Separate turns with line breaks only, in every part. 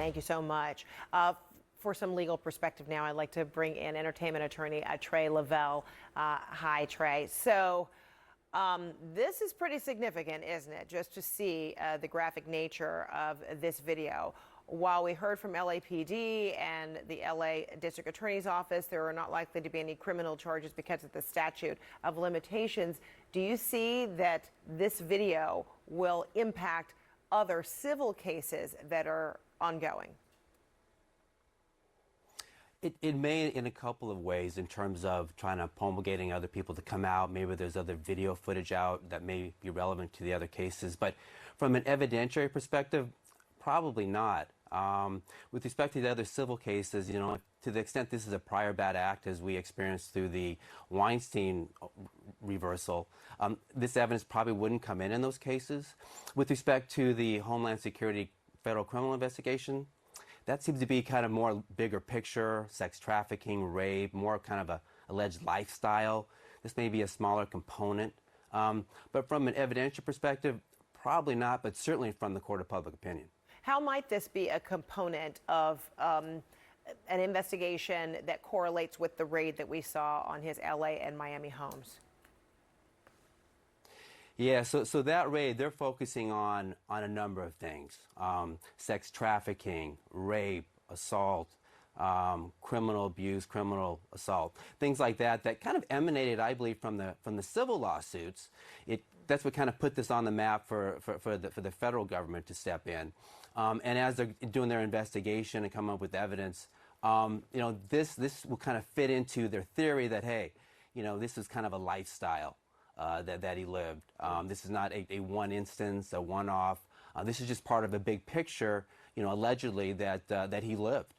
Thank you so much. For some legal perspective now, I'd like to bring in entertainment attorney Tre Lovell. Hi, Tre. So this is pretty significant, isn't it? Just to see the graphic nature of this video. While we heard from LAPD and the LA District Attorney's Office, there are not likely to be any criminal charges because of the statute of limitations. Do you see that this video will impact other civil cases that are ongoing?
It may in a couple of ways in terms of trying to promulgating other people to come out. Maybe there's other video footage out that may be relevant to the other cases. But from an evidentiary perspective, probably not. With respect to the other civil cases, you know, to the extent this is a prior bad act, as we experienced through the Weinstein reversal, this evidence probably wouldn't come in those cases. With respect to the Homeland Security federal criminal investigation, that seems to be kind of more bigger picture, sex trafficking, rape, more kind of a alleged lifestyle. This may be a smaller component. But from an evidential perspective, probably not, but certainly from the court of public opinion.
How might this be a component of an investigation that correlates with the raid that we saw on his LA and Miami homes?
Yeah, so that raid, they're focusing on a number of things. Sex trafficking, rape, assault, criminal abuse, criminal assault, things like that kind of emanated, I believe, from the civil lawsuits. That's what kind of put this on the map for the federal government to step in. And as they're doing their investigation and come up with evidence, you know, this will kind of fit into their theory that, hey, you know, this is kind of a lifestyle that he lived. This is not a one instance, a one-off. This is just part of a big picture, you know, allegedly that he lived.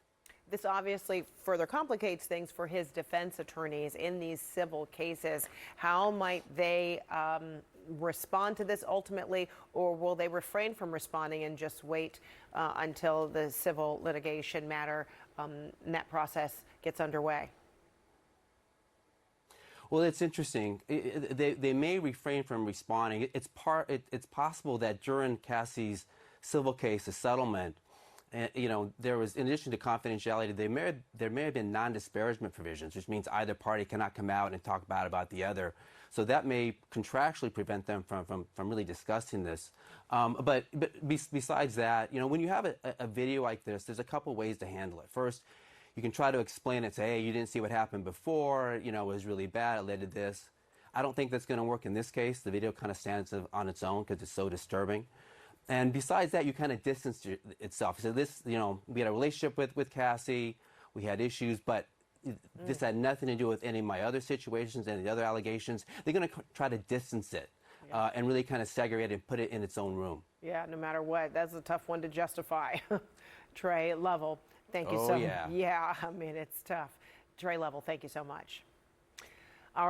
This obviously further complicates things for his defense attorneys in these civil cases. How might they respond to this ultimately, or will they refrain from responding and just wait until the civil litigation matter and that process gets underway?
Well, it's interesting. They may refrain from responding. It's possible that during Cassie's civil case, the settlement, you know, there was, in addition to confidentiality, there may have been non-disparagement provisions, which means either party cannot come out and talk bad about the other. So that may contractually prevent them from really discussing this. But besides that, you know, when you have a video like this, there's a couple ways to handle it. First, you can try to explain it, say, hey, you didn't see what happened before, you know, it was really bad, it led to this. I don't think that's going to work in this case. The video kind of stands on its own because it's so disturbing. And besides that, you kind of distance itself. So this, you know, we had a relationship with Cassie, we had issues, but this had nothing to do with any of my other situations, any of the other allegations. They're going to try to distance it and really kind of segregate it and put it in its own room.
Yeah, no matter what. That's a tough one to justify. Tre Lovell, thank you
so
so
much.
Yeah, I mean, it's tough. Tre Lovell, thank you so much. All right.